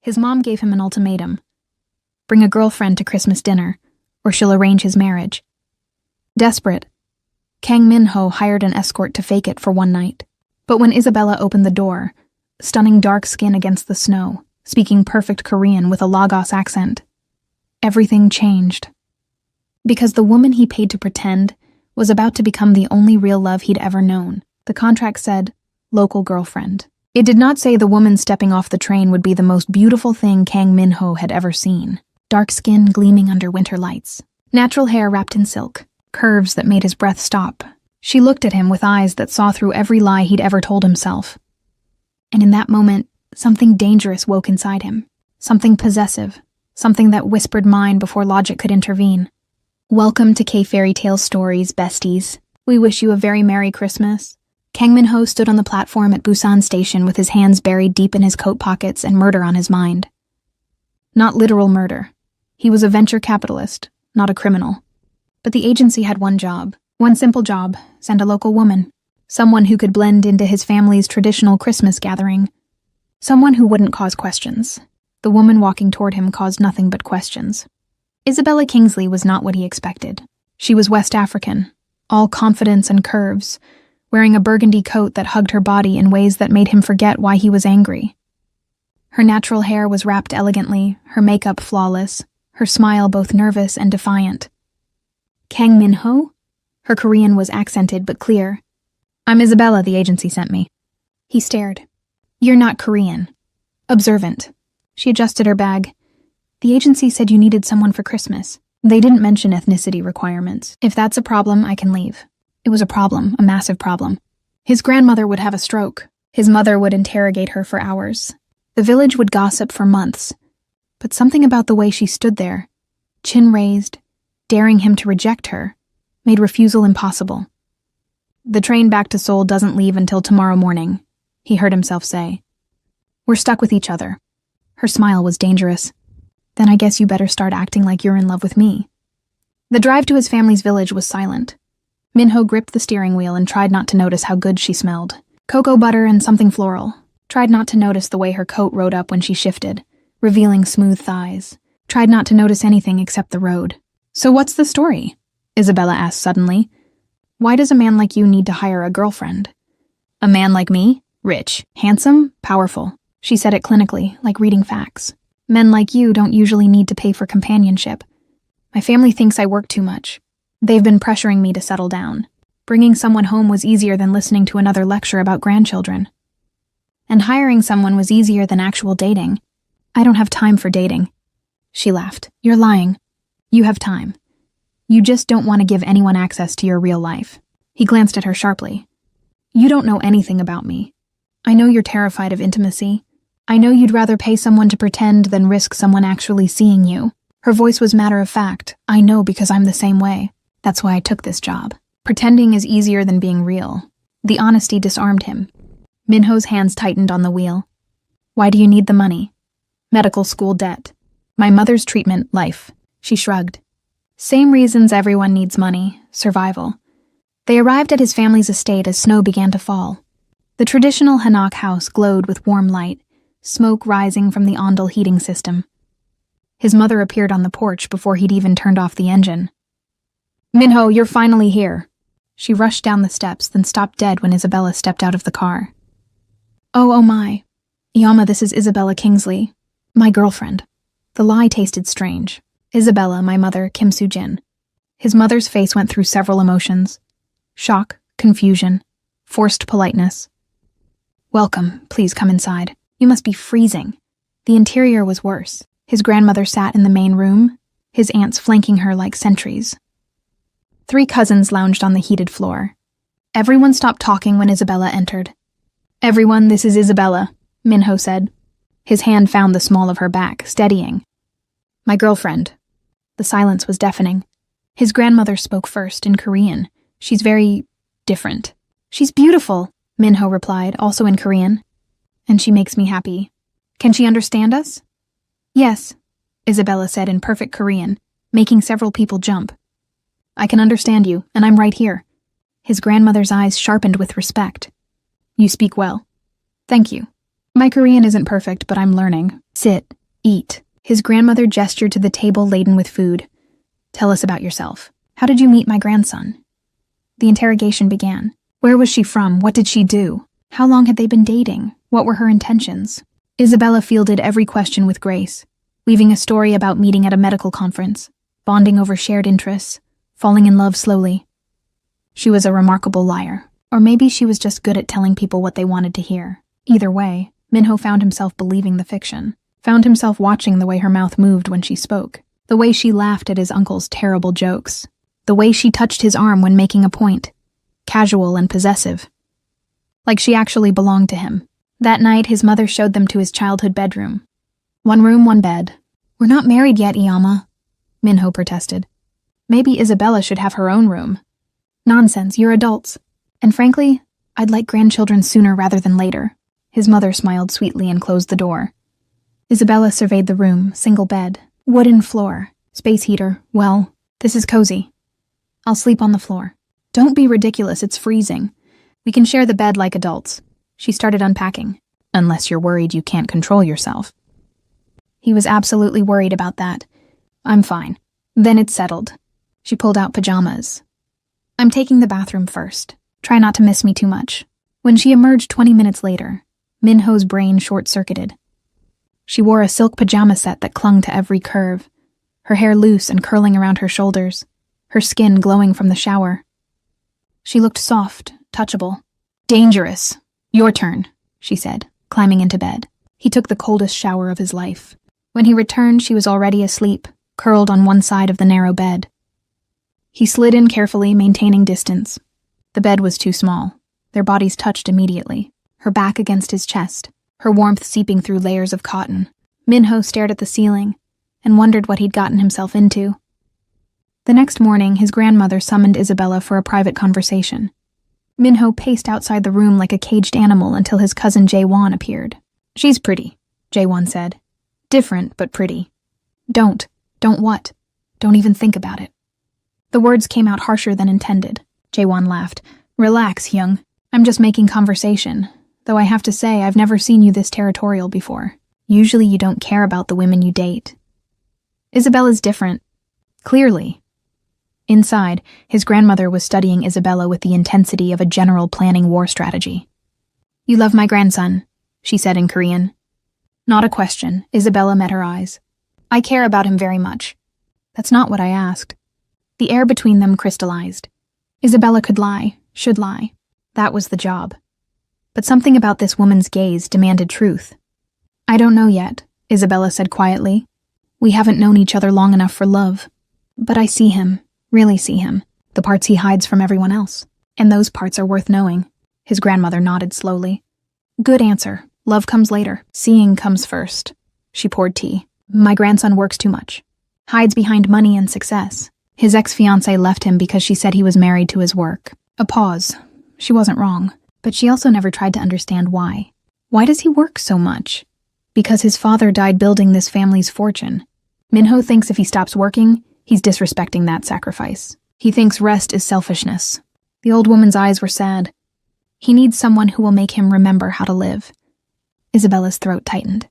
His mom gave him an ultimatum. Bring a girlfriend to Christmas dinner, or she'll arrange his marriage. Desperate, Kang Min-ho hired an escort to fake it for one night. But when Isabella opened the door, stunning dark skin against the snow, speaking perfect Korean with a Lagos accent, everything changed. Because the woman he paid to pretend was about to become the only real love he'd ever known. The contract said, local girlfriend. It did not say the woman stepping off the train would be the most beautiful thing Kang Min-ho had ever seen. Dark skin gleaming under winter lights. Natural hair wrapped in silk. Curves that made his breath stop. She looked at him with eyes that saw through every lie he'd ever told himself. And in that moment, something dangerous woke inside him. Something possessive. Something that whispered mine before logic could intervene. Welcome to K-Fairy Tale Stories, besties. We wish you a very Merry Christmas. Kang Min-ho stood on the platform at Busan Station with his hands buried deep in his coat pockets and murder on his mind. Not literal murder. He was a venture capitalist, not a criminal. But the agency had one job. One simple job, send a local woman. Someone who could blend into his family's traditional Christmas gathering. Someone who wouldn't cause questions. The woman walking toward him caused nothing but questions. Isabella Kingsley was not what he expected. She was West African, all confidence and curves, wearing a burgundy coat that hugged her body in ways that made him forget why he was angry. Her natural hair was wrapped elegantly, her makeup flawless, her smile both nervous and defiant. Kang Min-ho? Her Korean was accented but clear. I'm Isabella, the agency sent me. He stared. You're not Korean. Observant. She adjusted her bag. The agency said you needed someone for Christmas. They didn't mention ethnicity requirements. If that's a problem, I can leave. It was a problem, a massive problem. His grandmother would have a stroke. His mother would interrogate her for hours. The village would gossip for months. But something about the way she stood there, chin raised, daring him to reject her, made refusal impossible. The train back to Seoul doesn't leave until tomorrow morning, he heard himself say. We're stuck with each other. Her smile was dangerous. Then I guess you better start acting like you're in love with me. The drive to his family's village was silent. Min-ho gripped the steering wheel and tried not to notice how good she smelled. Cocoa butter and something floral. Tried not to notice the way her coat rode up when she shifted, revealing smooth thighs. Tried not to notice anything except the road. So what's the story? Isabella asked suddenly. Why does a man like you need to hire a girlfriend? A man like me? Rich, handsome, powerful. She said it clinically, like reading facts. Men like you don't usually need to pay for companionship. My family thinks I work too much. They've been pressuring me to settle down. Bringing someone home was easier than listening to another lecture about grandchildren. And hiring someone was easier than actual dating. I don't have time for dating. She laughed. You're lying. You have time. You just don't want to give anyone access to your real life. He glanced at her sharply. You don't know anything about me. I know you're terrified of intimacy. I know you'd rather pay someone to pretend than risk someone actually seeing you. Her voice was matter of fact. I know because I'm the same way. That's why I took this job. Pretending is easier than being real. The honesty disarmed him. Min-ho's hands tightened on the wheel. Why do you need the money? Medical school debt. My mother's treatment, life. She shrugged. Same reasons everyone needs money, survival. They arrived at his family's estate as snow began to fall. The traditional Hanok house glowed with warm light, smoke rising from the Ondel heating system. His mother appeared on the porch before he'd even turned off the engine. Min-ho, you're finally here. She rushed down the steps, then stopped dead when Isabella stepped out of the car. Oh my. Yama, this is Isabella Kingsley. My girlfriend. The lie tasted strange. Isabella, my mother, Kim Soo-jin. His mother's face went through several emotions. Shock, confusion, forced politeness. Welcome, please come inside. You must be freezing. The interior was worse. His grandmother sat in the main room, his aunts flanking her like sentries. 3 cousins lounged on the heated floor. Everyone stopped talking when Isabella entered. Everyone, this is Isabella, Min-ho said. His hand found the small of her back, steadying. My girlfriend. The silence was deafening. His grandmother spoke first in Korean. She's very different. She's beautiful, Min-ho replied, also in Korean. And she makes me happy. Can she understand us? Yes, Isabella said in perfect Korean, making several people jump. I can understand you, and I'm right here. His grandmother's eyes sharpened with respect. You speak well. Thank you. My Korean isn't perfect, but I'm learning. Sit. Eat. His grandmother gestured to the table laden with food. Tell us about yourself. How did you meet my grandson? The interrogation began. Where was she from? What did she do? How long had they been dating? What were her intentions? Isabella fielded every question with grace, weaving a story about meeting at a medical conference, bonding over shared interests, falling in love slowly. She was a remarkable liar, or maybe she was just good at telling people what they wanted to hear. Either way, Minho found himself believing the fiction, found himself watching the way her mouth moved when she spoke, the way she laughed at his uncle's terrible jokes, the way she touched his arm when making a point, casual and possessive, like she actually belonged to him. That night, his mother showed them to his childhood bedroom. One room, one bed. We're not married yet, Iyama, Minho protested. Maybe Isabella should have her own room. Nonsense, you're adults. And frankly, I'd like grandchildren sooner rather than later. His mother smiled sweetly and closed the door. Isabella surveyed the room, single bed, wooden floor, space heater. Well, this is cozy. I'll sleep on the floor. Don't be ridiculous, it's freezing. We can share the bed like adults. She started unpacking. Unless you're worried you can't control yourself. He was absolutely worried about that. I'm fine. Then it's settled. She pulled out pajamas. I'm taking the bathroom first. Try not to miss me too much. When she emerged 20 minutes later, Minho's brain short-circuited. She wore a silk pajama set that clung to every curve, her hair loose and curling around her shoulders, her skin glowing from the shower. She looked soft, touchable. Dangerous. Your turn, she said, climbing into bed. He took the coldest shower of his life. When he returned, she was already asleep, curled on one side of the narrow bed. He slid in carefully, maintaining distance. The bed was too small. Their bodies touched immediately, her back against his chest, her warmth seeping through layers of cotton. Minho stared at the ceiling and wondered what he'd gotten himself into. The next morning, his grandmother summoned Isabella for a private conversation. Minho paced outside the room like a caged animal until his cousin Jae-won appeared. She's pretty, Jae-won said. Different, but pretty. Don't what? Don't even think about it. The words came out harsher than intended. Jae-won laughed. Relax, Hyung. I'm just making conversation. Though I have to say, I've never seen you this territorial before. Usually you don't care about the women you date. Isabella's different. Clearly. Inside, his grandmother was studying Isabella with the intensity of a general planning war strategy. You love my grandson, she said in Korean. Not a question. Isabella met her eyes. I care about him very much. That's not what I asked. The air between them crystallized. Isabella could lie, should lie. That was the job. But something about this woman's gaze demanded truth. I don't know yet, Isabella said quietly. We haven't known each other long enough for love. But I see him, really see him, the parts he hides from everyone else. And those parts are worth knowing. His grandmother nodded slowly. Good answer. Love comes later. Seeing comes first. She poured tea. My grandson works too much. Hides behind money and success. His ex-fiancée left him because she said he was married to his work. A pause. She wasn't wrong. But she also never tried to understand why. Why does he work so much? Because his father died building this family's fortune. Minho thinks if he stops working, he's disrespecting that sacrifice. He thinks rest is selfishness. The old woman's eyes were sad. He needs someone who will make him remember how to live. Isabella's throat tightened.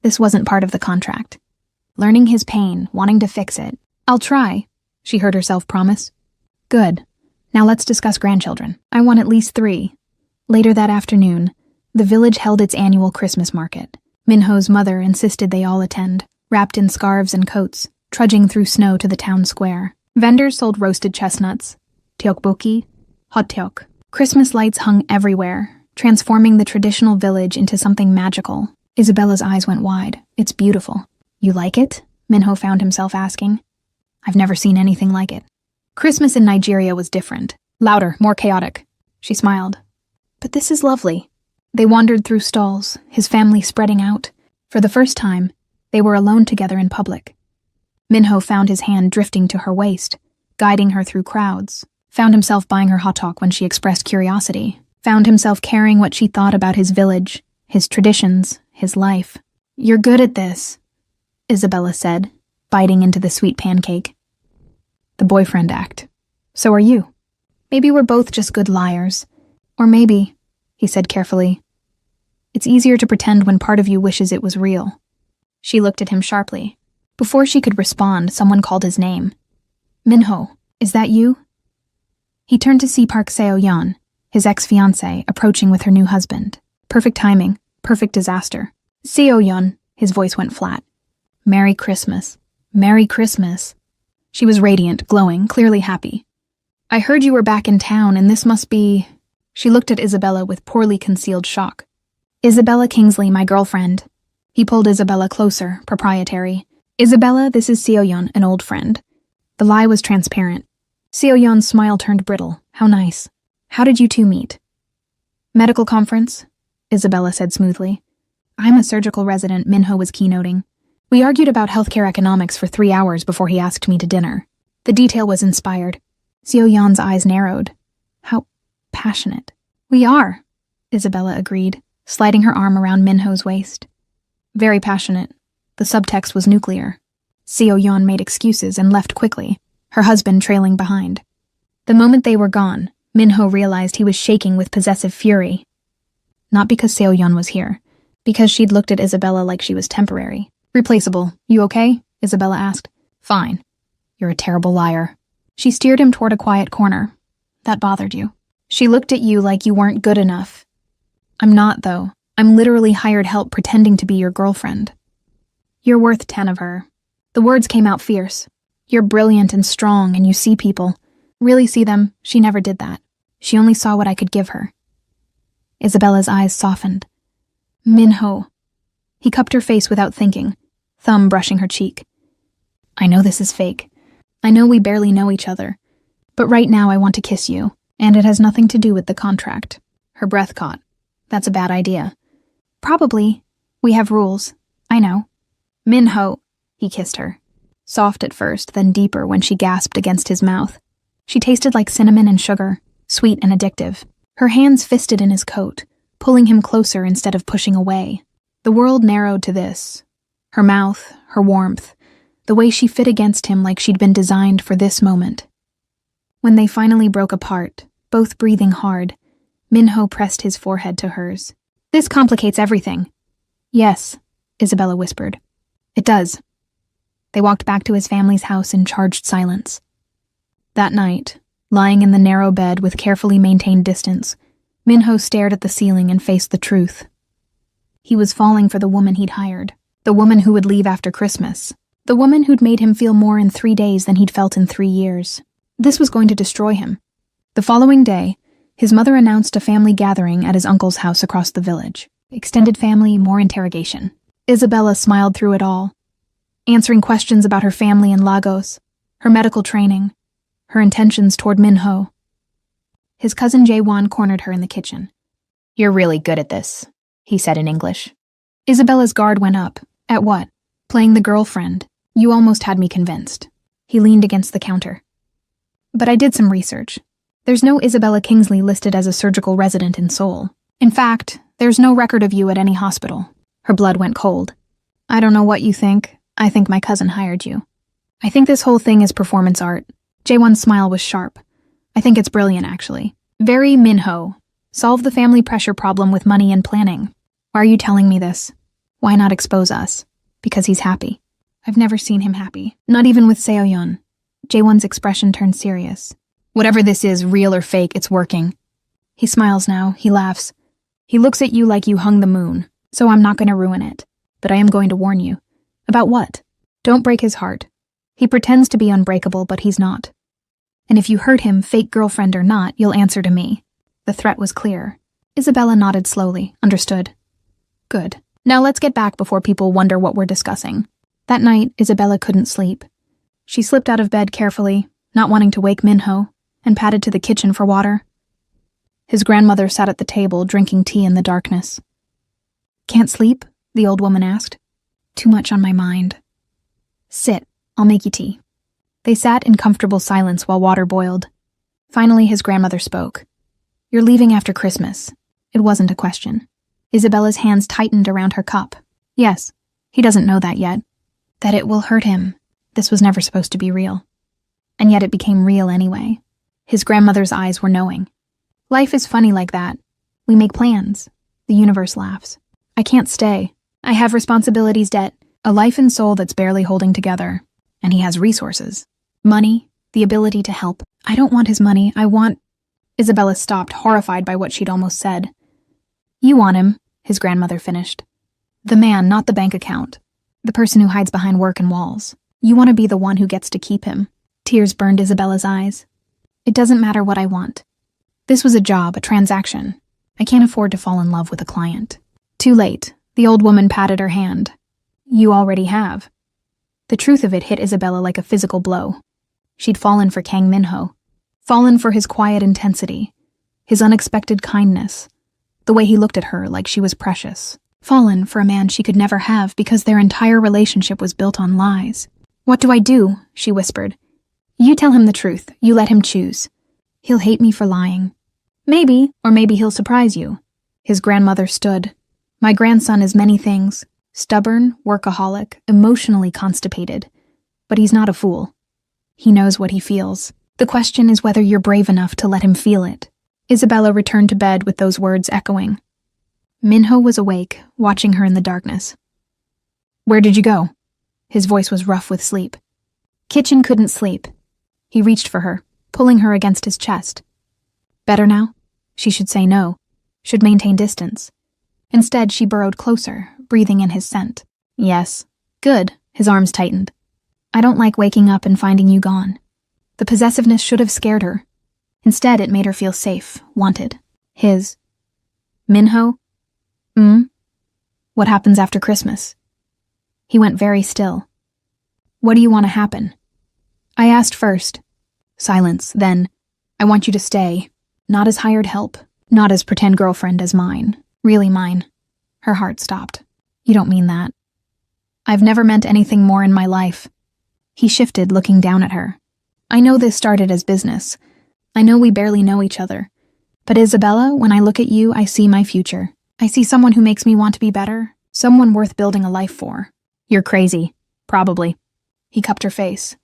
This wasn't part of the contract. Learning his pain, wanting to fix it. I'll try, she heard herself promise. Good. Now let's discuss grandchildren. I want at least 3. Later that afternoon, the village held its annual Christmas market. Minho's mother insisted they all attend, wrapped in scarves and coats, trudging through snow to the town square. Vendors sold roasted chestnuts, tteokbokki, hotteok. Christmas lights hung everywhere, transforming the traditional village into something magical. Isabella's eyes went wide. It's beautiful. You like it? Minho found himself asking. I've never seen anything like it. Christmas in Nigeria was different. Louder, more chaotic. She smiled. But this is lovely. They wandered through stalls, his family spreading out. For the first time, they were alone together in public. Minho found his hand drifting to her waist, guiding her through crowds. Found himself buying her hotteok when she expressed curiosity. Found himself caring what she thought about his village, his traditions, his life. You're good at this, Isabella said, biting into the sweet pancake. The boyfriend act. So are you. Maybe we're both just good liars. Or maybe, he said carefully, It's easier to pretend when part of you wishes it was real. She looked at him sharply. Before she could respond, someone called his name. Minho, is that you? He turned to see Park Seo-yeon, his ex-fiancée, approaching with her new husband. Perfect timing, perfect disaster. Seo-yeon, his voice went flat. Merry Christmas. Merry Christmas. She was radiant, glowing, clearly happy. I heard you were back in town, and this must be... She looked at Isabella with poorly concealed shock. Isabella Kingsley, my girlfriend. He pulled Isabella closer, proprietary. Isabella, this is Seo-yeon, an old friend. The lie was transparent. Seo-yeon's smile turned brittle. How nice. How did you two meet? Medical conference, Isabella said smoothly. I'm a surgical resident, Minho was keynoting. We argued about healthcare economics for 3 hours before he asked me to dinner. The detail was inspired. Seo-yeon's eyes narrowed. How passionate. We are, Isabella agreed, sliding her arm around Minho's waist. Very passionate. The subtext was nuclear. Seo-yeon made excuses and left quickly, her husband trailing behind. The moment they were gone, Minho realized he was shaking with possessive fury. Not because Seo-yeon was here, because she'd looked at Isabella like she was temporary. Replaceable. You okay? Isabella asked. Fine. You're a terrible liar. She steered him toward a quiet corner. That bothered you. She looked at you like you weren't good enough. I'm not, though. I'm literally hired help pretending to be your girlfriend. You're worth 10 of her. The words came out fierce. You're brilliant and strong, and you see people. Really see them. She never did that. She only saw what I could give her. Isabella's eyes softened. Minho. He cupped her face without thinking, thumb brushing her cheek. I know this is fake. I know we barely know each other. But right now I want to kiss you, and it has nothing to do with the contract. Her breath caught. That's a bad idea. Probably. We have rules. I know. Minho. He kissed her. Soft at first, then deeper when she gasped against his mouth. She tasted like cinnamon and sugar, sweet and addictive. Her hands fisted in his coat, pulling him closer instead of pushing away. The world narrowed to this. Her mouth, her warmth, the way she fit against him like she'd been designed for this moment. When they finally broke apart, both breathing hard, Minho pressed his forehead to hers. This complicates everything. Yes, Isabella whispered. It does. They walked back to his family's house in charged silence. That night, lying in the narrow bed with carefully maintained distance, Minho stared at the ceiling and faced the truth. He was falling for the woman he'd hired, the woman who would leave after Christmas, the woman who'd made him feel more in 3 days than he'd felt in 3 years. This was going to destroy him. The following day, his mother announced a family gathering at his uncle's house across the village. Extended family, more interrogation. Isabella smiled through it all, answering questions about her family in Lagos, her medical training, her intentions toward Minho. His cousin Jae-won cornered her in the kitchen. You're really good at this, he said in English. Isabella's guard went up. At what? Playing the girlfriend. You almost had me convinced. He leaned against the counter. But I did some research. There's no Isabella Kingsley listed as a surgical resident in Seoul. In fact, there's no record of you at any hospital. Her blood went cold. I don't know what you think. I think my cousin hired you. I think this whole thing is performance art. Jae-won's smile was sharp. I think it's brilliant, actually. Very Minho. Solve the family pressure problem with money and planning. Why are you telling me this? Why not expose us? Because he's happy. I've never seen him happy. Not even with Seo-yeon. Jae-won's expression turned serious. Whatever this is, real or fake, it's working. He smiles now. He laughs. He looks at you like you hung the moon. So I'm not going to ruin it. But I am going to warn you. About what? Don't break his heart. He pretends to be unbreakable, but he's not. And if you hurt him, fake girlfriend or not, you'll answer to me. The threat was clear. Isabella nodded slowly. Understood. Good. Now let's get back before people wonder what we're discussing. That night, Isabella couldn't sleep. She slipped out of bed carefully, not wanting to wake Minho, and padded to the kitchen for water. His grandmother sat at the table, drinking tea in the darkness. Can't sleep? The old woman asked. Too much on my mind. Sit. I'll make you tea. They sat in comfortable silence while water boiled. Finally, his grandmother spoke. You're leaving after Christmas. It wasn't a question. Isabella's hands tightened around her cup. Yes, he doesn't know that yet. That it will hurt him. This was never supposed to be real. And yet it became real anyway. His grandmother's eyes were knowing. Life is funny like that. We make plans. The universe laughs. I can't stay. I have responsibilities, debt, a life and soul that's barely holding together. And he has resources. Money, the ability to help. I don't want his money, I want... Isabella stopped, horrified by what she'd almost said. You want him, his grandmother finished. The man, not the bank account. The person who hides behind work and walls. You want to be the one who gets to keep him. Tears burned Isabella's eyes. It doesn't matter what I want. This was a job, a transaction. I can't afford to fall in love with a client. Too late. The old woman patted her hand. You already have. The truth of it hit Isabella like a physical blow. She'd fallen for Kang Min-ho. Fallen for his quiet intensity. His unexpected kindness. The way he looked at her like she was precious. Fallen for a man she could never have because their entire relationship was built on lies. What do I do? She whispered. You tell him the truth. You let him choose. He'll hate me for lying. Maybe, or maybe he'll surprise you. His grandmother stood. My grandson is many things. Stubborn, workaholic, emotionally constipated. But he's not a fool. He knows what he feels. The question is whether you're brave enough to let him feel it. Isabella returned to bed with those words echoing. Min-ho was awake, watching her in the darkness. Where did you go? His voice was rough with sleep. Kitchen couldn't sleep. He reached for her, pulling her against his chest. Better now? She should say no, should maintain distance. Instead, she burrowed closer, breathing in his scent. Yes. Good, his arms tightened. I don't like waking up and finding you gone. The possessiveness should have scared her. Instead, it made her feel safe, wanted. His. Min-ho? What happens after Christmas? He went very still. What do you want to happen? I asked first. Silence, then. I want you to stay. Not as hired help. Not as pretend girlfriend, as mine. Really mine. Her heart stopped. You don't mean that. I've never meant anything more in my life. He shifted, looking down at her. I know this started as business. I know we barely know each other. But Isabella, when I look at you, I see my future. I see someone who makes me want to be better. Someone worth building a life for. You're crazy. Probably. He cupped her face.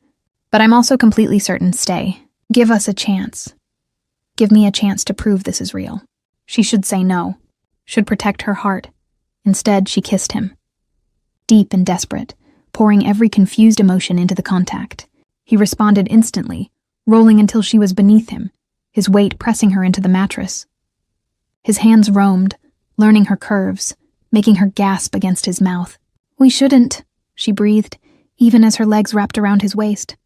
But I'm also completely certain, stay. Give us a chance. Give me a chance to prove this is real. She should say no. Should protect her heart. Instead, she kissed him. Deep and desperate, pouring every confused emotion into the contact. He responded instantly, rolling until she was beneath him, his weight pressing her into the mattress. His hands roamed, learning her curves, making her gasp against his mouth. We shouldn't, she breathed, even as her legs wrapped around his waist.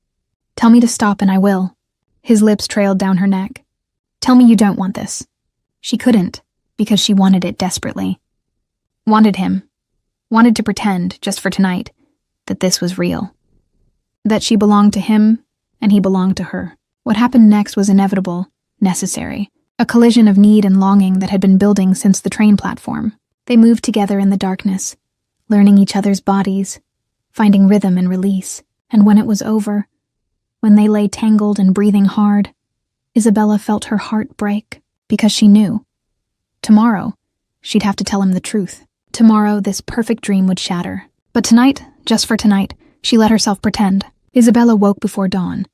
Tell me to stop and I will. His lips trailed down her neck. Tell me you don't want this. She couldn't, because she wanted it desperately. Wanted him. Wanted to pretend, just for tonight, that this was real. That she belonged to him, and he belonged to her. What happened next was inevitable, necessary. A collision of need and longing that had been building since the train platform. They moved together in the darkness, learning each other's bodies, finding rhythm and release. And when it was over, when they lay tangled and breathing hard, Isabella felt her heart break, because she knew. Tomorrow, she'd have to tell him the truth. Tomorrow, this perfect dream would shatter. But tonight, just for tonight, she let herself pretend. Isabella woke before dawn,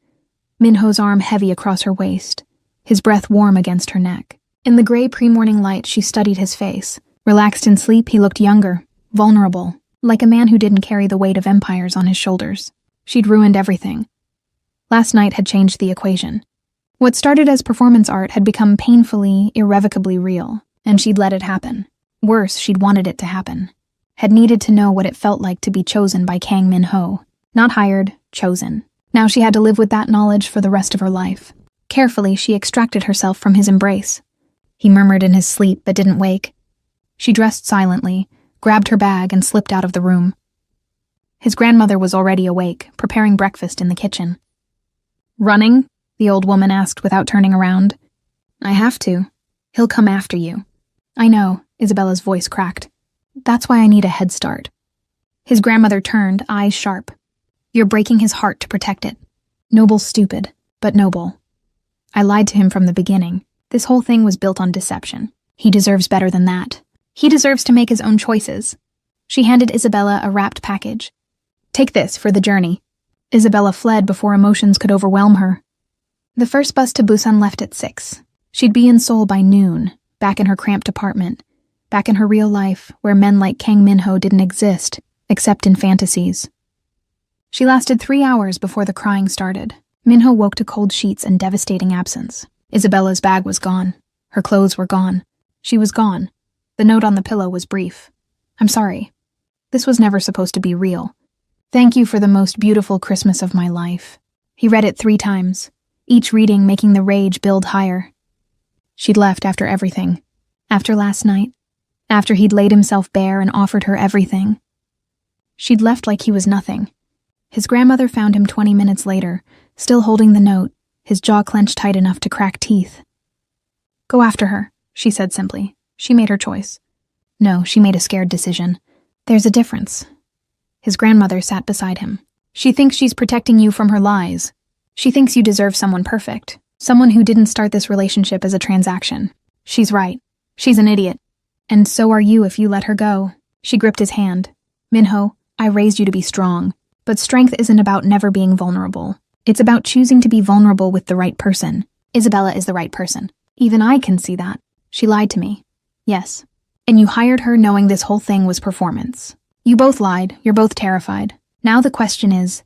Min-ho's arm heavy across her waist, his breath warm against her neck. In the gray pre-morning light, she studied his face. Relaxed in sleep, he looked younger, vulnerable, like a man who didn't carry the weight of empires on his shoulders. She'd ruined everything. Last night had changed the equation. What started as performance art had become painfully, irrevocably real, and she'd let it happen. Worse, she'd wanted it to happen. Had needed to know what it felt like to be chosen by Kang Min-ho. Not hired, chosen. Now she had to live with that knowledge for the rest of her life. Carefully, she extracted herself from his embrace. He murmured in his sleep but didn't wake. She dressed silently, grabbed her bag, and slipped out of the room. His grandmother was already awake, preparing breakfast in the kitchen. Running? The old woman asked without turning around. I have to. He'll come after you. I know, Isabella's voice cracked. That's why I need a head start. His grandmother turned, eyes sharp. You're breaking his heart to protect it. Noble, stupid, but noble. I lied to him from the beginning. This whole thing was built on deception. He deserves better than that. He deserves to make his own choices. She handed Isabella a wrapped package. Take this for the journey. Isabella fled before emotions could overwhelm her. The first bus to Busan left at 6. She'd be in Seoul by noon, back in her cramped apartment. back in her real life, where men like Kang Min-ho didn't exist, except in fantasies. She lasted 3 hours before the crying started. Min-ho woke to cold sheets and devastating absence. Isabella's bag was gone. Her clothes were gone. She was gone. The note on the pillow was brief. "I'm sorry. This was never supposed to be real. Thank you for the most beautiful Christmas of my life." He read it 3 times, each reading making the rage build higher. She'd left after everything. After last night. After he'd laid himself bare and offered her everything. She'd left like he was nothing. His grandmother found him 20 minutes later, still holding the note, his jaw clenched tight enough to crack teeth. "Go after her," she said simply. She made her choice. No, she made a scared decision. "There's a difference." His grandmother sat beside him. "She thinks she's protecting you from her lies. She thinks you deserve someone perfect, someone who didn't start this relationship as a transaction. She's right. She's an idiot. And so are you if you let her go." She gripped his hand. "Min-ho, I raised you to be strong, but strength isn't about never being vulnerable. It's about choosing to be vulnerable with the right person. Isabella is the right person. Even I can see that. She lied to me. Yes. And you hired her knowing this whole thing was performance. You both lied. You're both terrified. Now the question is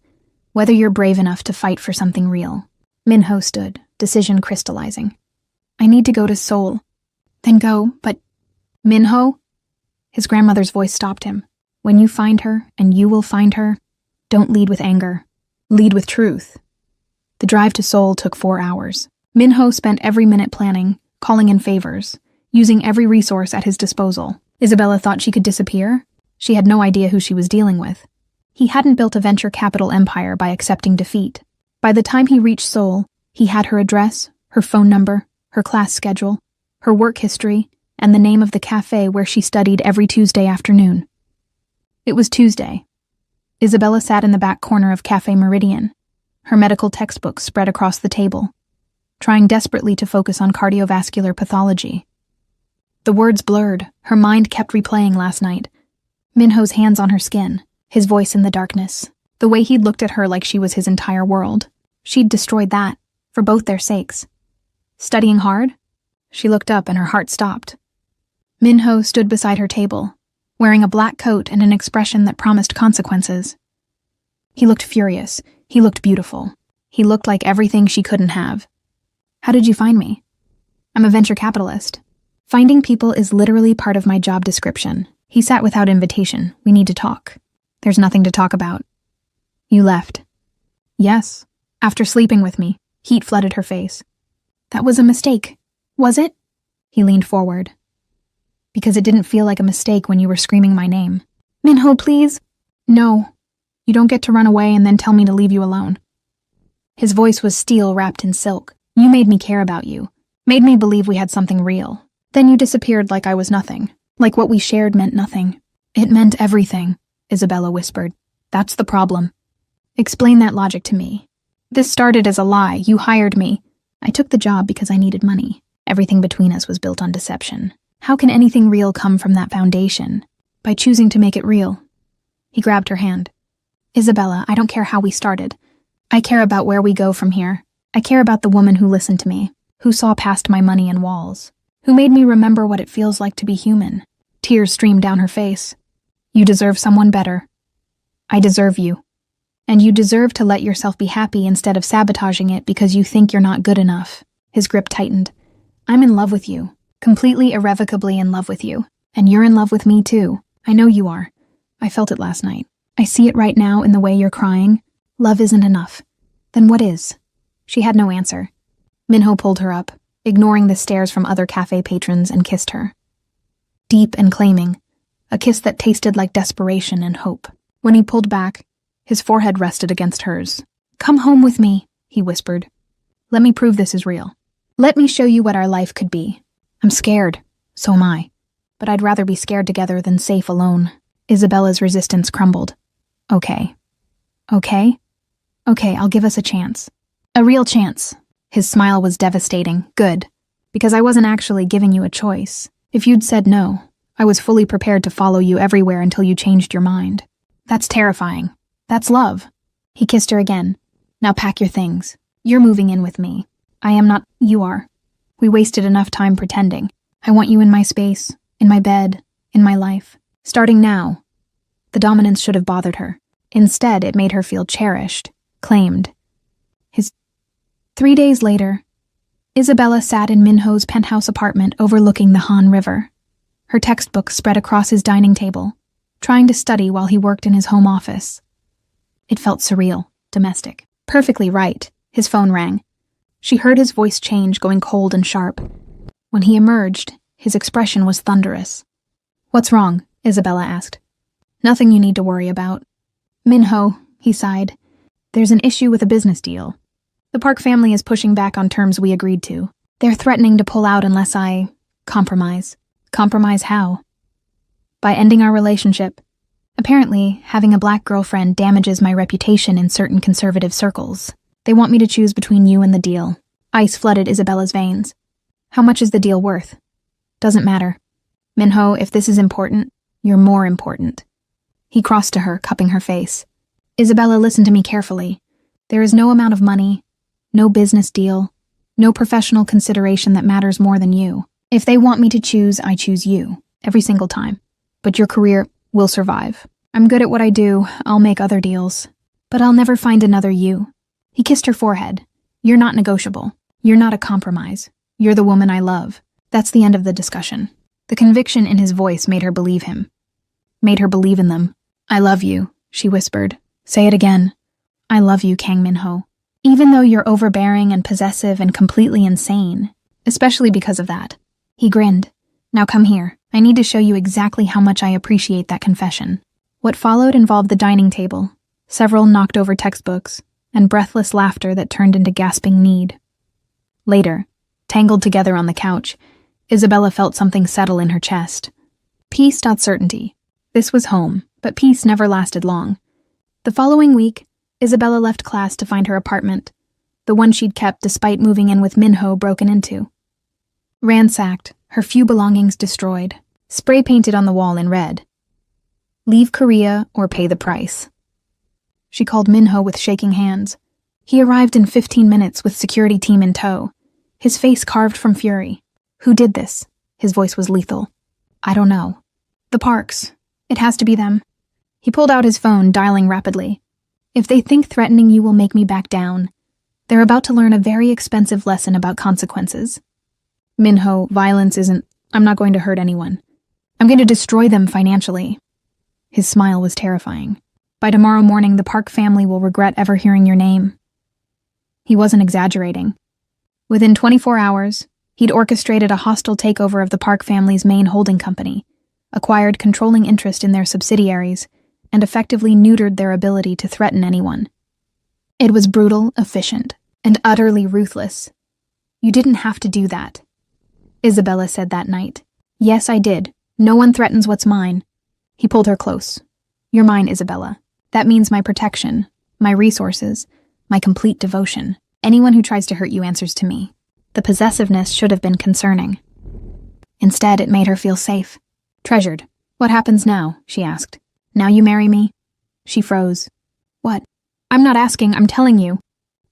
whether you're brave enough to fight for something real." Min-ho stood, decision crystallizing. "I need to go to Seoul." "Then go, but..." "Min-ho?" His grandmother's voice stopped him. "When you find her, and you will find her, don't lead with anger. Lead with truth." The drive to Seoul took 4 hours. Min-ho spent every minute planning, calling in favors, using every resource at his disposal. Isabella thought she could disappear. She had no idea who she was dealing with. He hadn't built a venture capital empire by accepting defeat. By the time he reached Seoul, he had her address, her phone number, her class schedule, her work history, and the name of the cafe where she studied every Tuesday afternoon. It was Tuesday. Isabella sat in the back corner of Cafe Meridian, her medical textbooks spread across the table, trying desperately to focus on cardiovascular pathology. The words blurred, her mind kept replaying last night. Min-ho's hands on her skin, his voice in the darkness, the way he'd looked at her like she was his entire world. She'd destroyed that, for both their sakes. Studying hard? She looked up and her heart stopped. Min-ho stood beside her table, wearing a black coat and an expression that promised consequences. He looked furious. He looked beautiful. He looked like everything she couldn't have. "How did you find me?" "I'm a venture capitalist. Finding people is literally part of my job description." He sat without invitation. "We need to talk." "There's nothing to talk about." "You left." "Yes. After sleeping with me." Heat flooded her face. "That was a mistake. Was it?" He leaned forward. "Because it didn't feel like a mistake when you were screaming my name." "Min-ho, please." "No. You don't get to run away and then tell me to leave you alone." His voice was steel wrapped in silk. "You made me care about you. Made me believe we had something real. Then you disappeared like I was nothing. Like what we shared meant nothing." "It meant everything," Isabella whispered. "That's the problem." "Explain that logic to me." "This started as a lie. You hired me. I took the job because I needed money. Everything between us was built on deception. How can anything real come from that foundation? By choosing to make it real." He grabbed her hand. "Isabella, I don't care how we started. I care about where we go from here. I care about the woman who listened to me, who saw past my money and walls, who made me remember what it feels like to be human." Tears streamed down her face. "You deserve someone better. I deserve you. And you deserve to let yourself be happy instead of sabotaging it because you think you're not good enough." His grip tightened. "I'm in love with you. Completely irrevocably in love with you. And you're in love with me too. I know you are. I felt it last night. I see it right now in the way you're crying. Love isn't enough. Then what is?" She had no answer. Min-ho pulled her up, ignoring the stares from other cafe patrons, and kissed her. Deep and claiming, a kiss that tasted like desperation and hope. When he pulled back, his forehead rested against hers. "Come home with me," he whispered. "Let me prove this is real. Let me show you what our life could be. I'm scared. So am I. But I'd rather be scared together than safe alone." Isabella's resistance crumbled. "Okay. Okay? Okay, I'll give us a chance. A real chance." His smile was devastating. "Good. Because I wasn't actually giving you a choice. If you'd said no, I was fully prepared to follow you everywhere until you changed your mind. That's terrifying. That's love." He kissed her again. "Now pack your things. You're moving in with me. I am not. You are. We wasted enough time pretending. I want you in my space, in my bed, in my life. Starting now, the dominance should have bothered her. Instead, it made her feel cherished, claimed. 3 days later, Isabella sat in Minho's penthouse apartment overlooking the Han River, her textbooks spread across his dining table, trying to study while he worked in his home office. It felt surreal, domestic. Perfectly right. His phone rang. She heard his voice change, going cold and sharp. When he emerged, his expression was thunderous. "What's wrong?" Isabella asked. "Nothing you need to worry about." "Minho," he sighed. "There's an issue with a business deal. The Park family is pushing back on terms we agreed to. They're threatening to pull out unless I compromise." "Compromise how?" "By ending our relationship. Apparently, having a black girlfriend damages my reputation in certain conservative circles. They want me to choose between you and the deal." Ice flooded Isabella's veins. "How much is the deal worth?" "Doesn't matter. Minho, if this is important, you're more important." He crossed to her, cupping her face. "Isabella, listen to me carefully. There is no amount of money, no business deal, no professional consideration that matters more than you. If they want me to choose, I choose you, every single time. But your career will survive. I'm good at what I do, I'll make other deals. But I'll never find another you." He kissed her forehead. "You're not negotiable. You're not a compromise. You're the woman I love. That's the end of the discussion." The conviction in his voice made her believe him. Made her believe in them. "I love you," she whispered. "Say it again." "I love you, Kang Minho. Even though you're overbearing and possessive and completely insane. Especially because of that." He grinned. "Now come here. I need to show you exactly how much I appreciate that confession." What followed involved the dining table, several knocked-over textbooks, and breathless laughter that turned into gasping need. Later, tangled together on the couch, Isabella felt something settle in her chest. Peace, not certainty. This was home, but peace never lasted long. The following week, Isabella left class to find her apartment, the one she'd kept despite moving in with Minho broken into. Ransacked, her few belongings destroyed, spray painted on the wall in red. "Leave Korea or pay the price." She called Minho with shaking hands. He arrived in 15 minutes with security team in tow, his face carved from fury. "Who did this?" His voice was lethal. "I don't know." "The Parks. It has to be them." He pulled out his phone, dialing rapidly. "If they think threatening you will make me back down, they're about to learn a very expensive lesson about consequences." "Minho, violence isn't... I'm not going to hurt anyone. I'm going to destroy them financially." His smile was terrifying. "By tomorrow morning, the Park family will regret ever hearing your name." He wasn't exaggerating. Within 24 hours, he'd orchestrated a hostile takeover of the Park family's main holding company, acquired controlling interest in their subsidiaries, and effectively neutered their ability to threaten anyone. It was brutal, efficient, and utterly ruthless. "You didn't have to do that," Isabella said that night. "Yes, I did. No one threatens what's mine." He pulled her close. "You're mine, Isabella. That means my protection, my resources, my complete devotion. Anyone who tries to hurt you answers to me." The possessiveness should have been concerning. Instead, it made her feel safe, treasured. "What happens now?" she asked. "Now you marry me?" She froze. "What?" "I'm not asking, I'm telling you."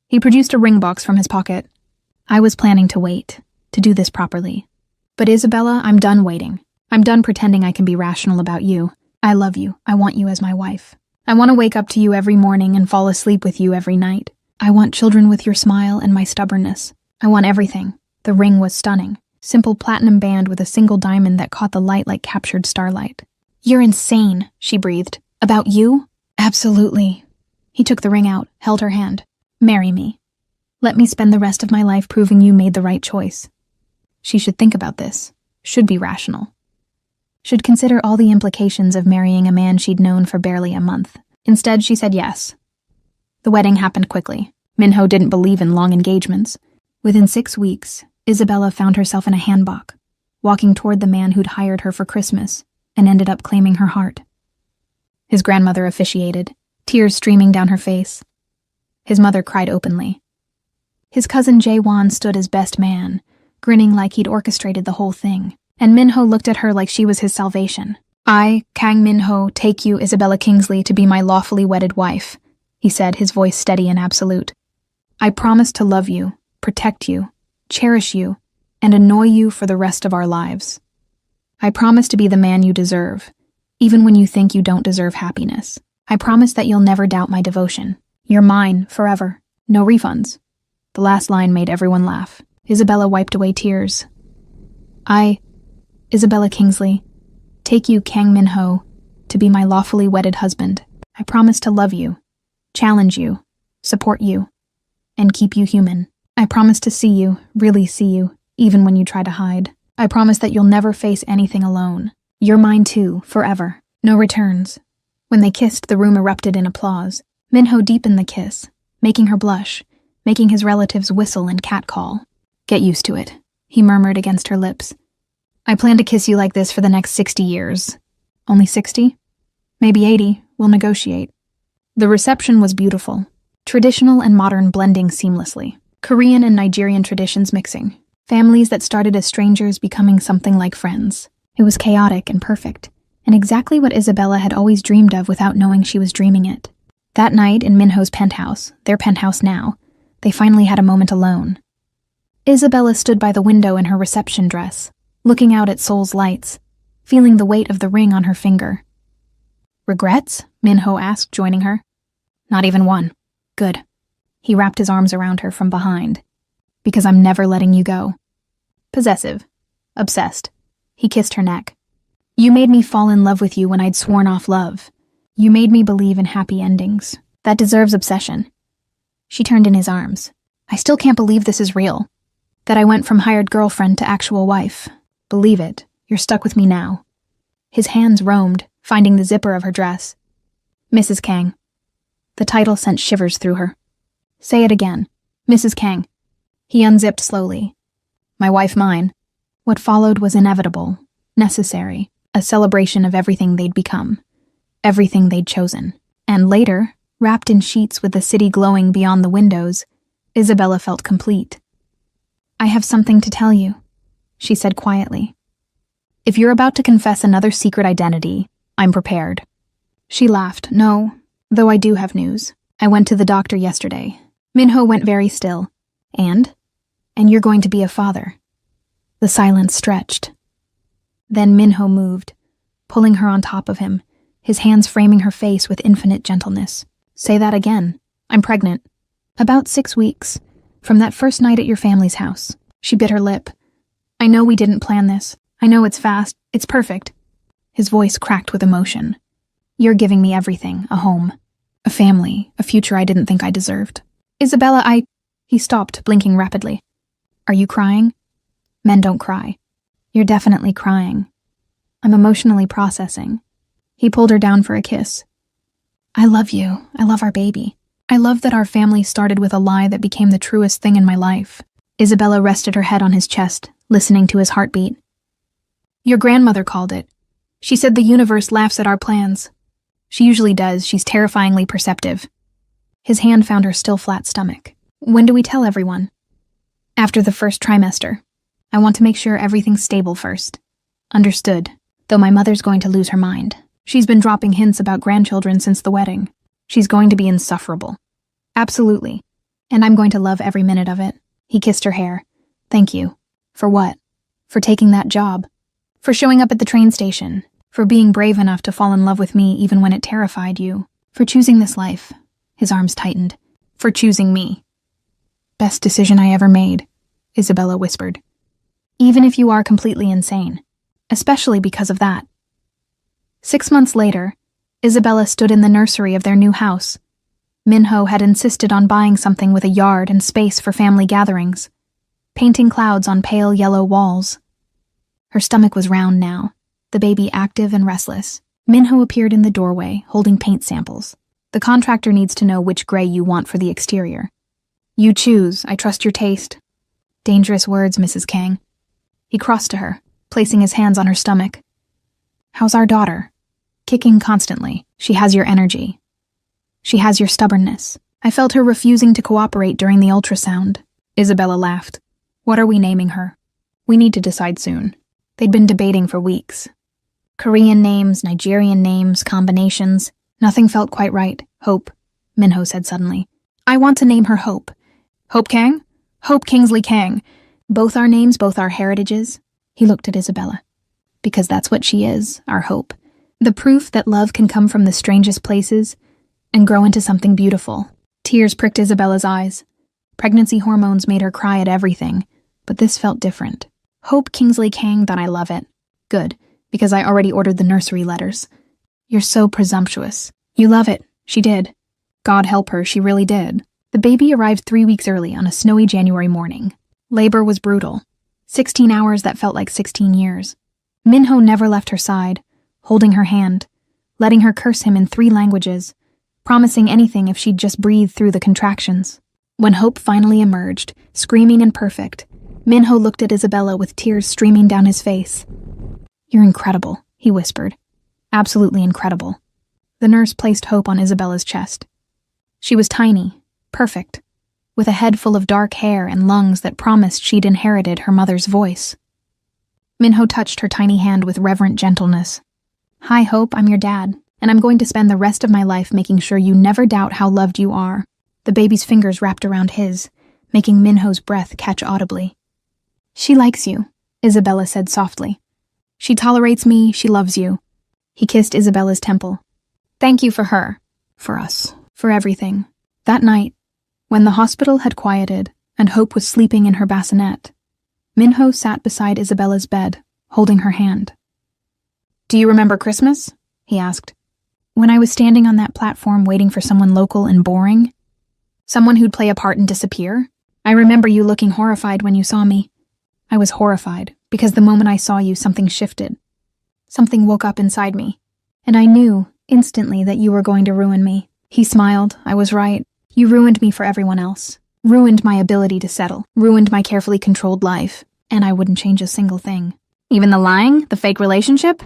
He produced a ring box from his pocket. "I was planning to wait, to do this properly. But Isabella, I'm done waiting. I'm done pretending I can be rational about you. I love you. I want you as my wife. I want to wake up to you every morning and fall asleep with you every night. I want children with your smile and my stubbornness. I want everything." The ring was stunning. Simple platinum band with a single diamond that caught the light like captured starlight. "You're insane," she breathed. "About you?" "Absolutely." He took the ring out, held her hand. "Marry me. Let me spend the rest of my life proving you made the right choice." She should think about this. Should be rational. Should consider all the implications of marrying a man she'd known for barely a month. Instead, she said yes. The wedding happened quickly. Minho didn't believe in long engagements. Within 6 weeks, Isabella found herself in a hanbok, walking toward the man who'd hired her for Christmas, and ended up claiming her heart. His grandmother officiated, tears streaming down her face. His mother cried openly. His cousin Jae-won stood as best man, grinning like he'd orchestrated the whole thing, and Minho looked at her like she was his salvation. "I, Kang Minho, take you, Isabella Kingsley, to be my lawfully wedded wife," he said, his voice steady and absolute. "I promise to love you, protect you, cherish you, and annoy you for the rest of our lives." I promise to be the man you deserve, even when you think you don't deserve happiness. I promise that you'll never doubt my devotion. You're mine, forever. No refunds." The last line made everyone laugh. Isabella wiped away tears. "I, Isabella Kingsley, take you, Kang Min-ho, to be my lawfully wedded husband. I promise to love you, challenge you, support you, and keep you human. I promise to see you, really see you, even when you try to hide. I promise that you'll never face anything alone. You're mine too, forever. No returns." When they kissed, the room erupted in applause. Min-ho deepened the kiss, making her blush, making his relatives whistle and catcall. "Get used to it," he murmured against her lips. "I plan to kiss you like this for the next 60 years. Only 60? Maybe 80. We'll negotiate." The reception was beautiful, traditional and modern blending seamlessly. Korean and Nigerian traditions mixing. Families that started as strangers becoming something like friends. It was chaotic and perfect, and exactly what Isabella had always dreamed of without knowing she was dreaming it. That night in Min-ho's penthouse, their penthouse now, they finally had a moment alone. Isabella stood by the window in her reception dress, looking out at Seoul's lights, feeling the weight of the ring on her finger. "Regrets?" Min-ho asked, joining her. "Not even one. Good." He wrapped his arms around her from behind. "Because I'm never letting you go." Possessive. Obsessed. He kissed her neck. "You made me fall in love with you when I'd sworn off love. You made me believe in happy endings. That deserves obsession." She turned in his arms. "I still can't believe this is real. That I went from hired girlfriend to actual wife. Believe it. You're stuck with me now." His hands roamed, finding the zipper of her dress. "Mrs. Kang." The title sent shivers through her. "Say it again. Mrs. Kang." He unzipped slowly. "My wife, mine." What followed was inevitable, necessary, a celebration of everything they'd become, everything they'd chosen. And later, wrapped in sheets with the city glowing beyond the windows, Isabella felt complete. "I have something to tell you," she said quietly. "If you're about to confess another secret identity, I'm prepared." She laughed. "No, though I do have news. I went to the doctor yesterday." Min-ho went very still. And you're going to be a father." The silence stretched. Then Min-ho moved, pulling her on top of him, his hands framing her face with infinite gentleness. "Say that again. I'm pregnant." "About 6 weeks. From that first night at your family's house." She bit her lip. "I know we didn't plan this. I know it's fast. It's perfect." His voice cracked with emotion. "You're giving me everything. A home. A family. A future I didn't think I deserved." "Isabella, He stopped, blinking rapidly. "Are you crying?" "Men don't cry." "You're definitely crying." "I'm emotionally processing." He pulled her down for a kiss. "I love you. I love our baby. I love that our family started with a lie that became the truest thing in my life." Isabella rested her head on his chest, listening to his heartbeat. "Your grandmother called it. She said the universe laughs at our plans. She usually does. She's terrifyingly perceptive." His hand found her still flat stomach. "When do we tell everyone?" "After the first trimester. I want to make sure everything's stable first." "Understood. Though my mother's going to lose her mind. She's been dropping hints about grandchildren since the wedding. She's going to be insufferable." "Absolutely. And I'm going to love every minute of it." He kissed her hair. "Thank you." "For what?" "For taking that job. For showing up at the train station. For being brave enough to fall in love with me even when it terrified you. For choosing this life." His arms tightened. "For choosing me." "Best decision I ever made," Isabella whispered. "Even if you are completely insane. Especially because of that." 6 months later, Isabella stood in the nursery of their new house. Min-ho had insisted on buying something with a yard and space for family gatherings, painting clouds on pale yellow walls. Her stomach was round now, the baby active and restless. Min-ho appeared in the doorway, holding paint samples. "The contractor needs to know which gray you want for the exterior. You choose. I trust your taste." "Dangerous words, Mrs. Kang." He crossed to her, placing his hands on her stomach. "How's our daughter?" "Kicking constantly. She has your energy. She has your stubbornness. I felt her refusing to cooperate during the ultrasound." Isabella laughed. "What are we naming her?" "We need to decide soon." They'd been debating for weeks. Korean names, Nigerian names, combinations. Nothing felt quite right. "Hope," Min-ho said suddenly. "I want to name her Hope." "Hope Kang?" "Hope Kingsley Kang. Both our names, both our heritages." He looked at Isabella. because that's what she is, our hope. The proof that love can come from the strangest places and grow into something beautiful. Tears pricked Isabella's eyes. Pregnancy hormones made her cry at everything, but this felt different. Hope Kingsley Kang thought I love it. Good, because I already ordered the nursery letters. You're so presumptuous. You love it. She did. God help her, she really did. The baby arrived 3 weeks early on a snowy January morning. Labor was brutal. 16 hours that felt like 16 years. Minho never left her side, holding her hand, letting her curse him in 3 languages, promising anything if she'd just breathe through the contractions. When Hope finally emerged, screaming and perfect, Minho looked at Isabella with tears streaming down his face. "You're incredible," he whispered. "Absolutely incredible." The nurse placed Hope on Isabella's chest. She was tiny, perfect, with a head full of dark hair and lungs that promised she'd inherited her mother's voice. Minho touched her tiny hand with reverent gentleness. "Hi, Hope, I'm your dad, and I'm going to spend the rest of my life making sure you never doubt how loved you are." The baby's fingers wrapped around his, making Minho's breath catch audibly. "She likes you," Isabella said softly. "She tolerates me, she loves you." He kissed Isabella's temple. "Thank you for her, for us, for everything." That night, when the hospital had quieted and Hope was sleeping in her bassinet, Minho sat beside Isabella's bed, holding her hand. "Do you remember Christmas?" he asked. "When I was standing on that platform waiting for someone local and boring? Someone who'd play a part and disappear? I remember you looking horrified when you saw me. I was horrified, because the moment I saw you, something shifted. Something woke up inside me, and I knew, instantly, that you were going to ruin me." He smiled. "I was right. You ruined me for everyone else. Ruined my ability to settle. Ruined my carefully controlled life. And I wouldn't change a single thing. Even the lying? The fake relationship?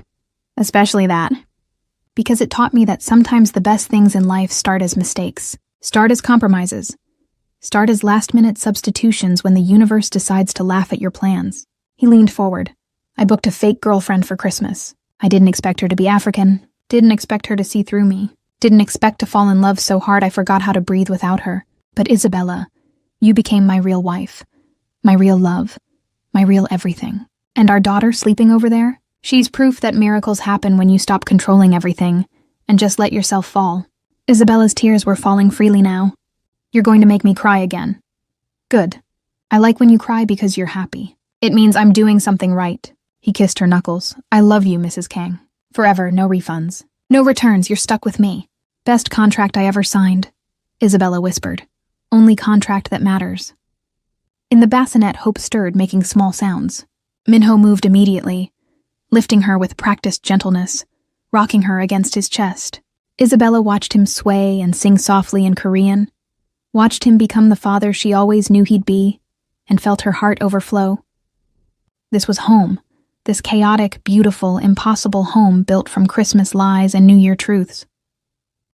Especially that. Because it taught me that sometimes the best things in life start as mistakes. Start as compromises. Start as last-minute substitutions when the universe decides to laugh at your plans." He leaned forward. "I booked a fake girlfriend for Christmas. I didn't expect her to be African. Didn't expect her to see through me. Didn't expect to fall in love so hard I forgot how to breathe without her. But Isabella, you became my real wife. My real love. My real everything. And our daughter sleeping over there? She's proof that miracles happen when you stop controlling everything and just let yourself fall." Isabella's tears were falling freely now. "You're going to make me cry again." "Good. I like when you cry because you're happy. It means I'm doing something right." He kissed her knuckles. "I love you, Mrs. Kang. Forever, no refunds. No returns, you're stuck with me." "Best contract I ever signed," Isabella whispered. "Only contract that matters." In the bassinet, Hope stirred, making small sounds. Minho moved immediately, lifting her with practiced gentleness, rocking her against his chest. Isabella watched him sway and sing softly in Korean, watched him become the father she always knew he'd be, and felt her heart overflow. This was home, this chaotic, beautiful, impossible home built from Christmas lies and New Year truths.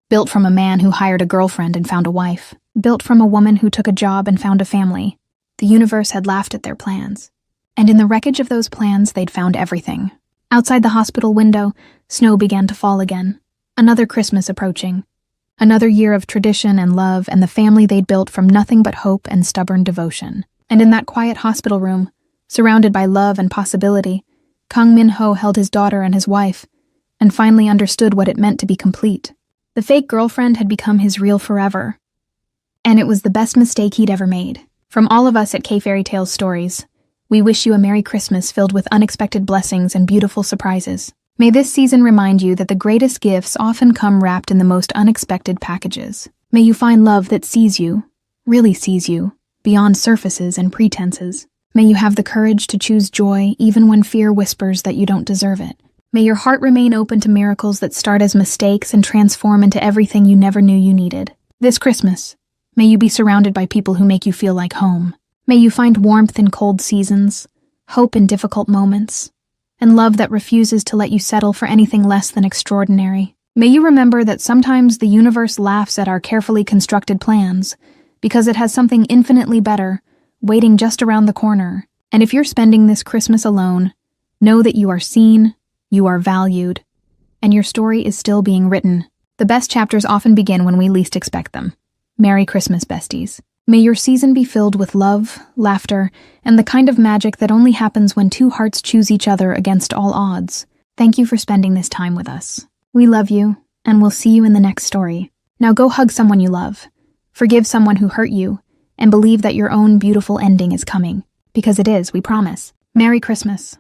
Built from a man who hired a girlfriend and found a wife. Built from a woman who took a job and found a family. The universe had laughed at their plans. And in the wreckage of those plans, they'd found everything. Outside the hospital window, snow began to fall again. Another Christmas approaching. Another year of tradition and love and the family they'd built from nothing but hope and stubborn devotion. And in that quiet hospital room, surrounded by love and possibility, Kang Min-ho held his daughter and his wife, and finally understood what it meant to be complete. The fake girlfriend had become his real forever. And it was the best mistake he'd ever made. From all of us at K-Fairy Tales Stories, we wish you a Merry Christmas filled with unexpected blessings and beautiful surprises. May this season remind you that the greatest gifts often come wrapped in the most unexpected packages. May you find love that sees you, really sees you, beyond surfaces and pretenses. May you have the courage to choose joy even when fear whispers that you don't deserve it. May your heart remain open to miracles that start as mistakes and transform into everything you never knew you needed. This Christmas, may you be surrounded by people who make you feel like home. May you find warmth in cold seasons, hope in difficult moments, and love that refuses to let you settle for anything less than extraordinary. May you remember that sometimes the universe laughs at our carefully constructed plans because it has something infinitely better waiting just around the corner. And if you're spending this Christmas alone, know that you are seen, you are valued, and your story is still being written. The best chapters often begin when we least expect them. Merry Christmas, besties. May your season be filled with love, laughter, and the kind of magic that only happens when two hearts choose each other against all odds. Thank you for spending this time with us. We love you, and we'll see you in the next story. Now go hug someone you love, forgive someone who hurt you, and believe that your own beautiful ending is coming. Because it is, we promise. Merry Christmas.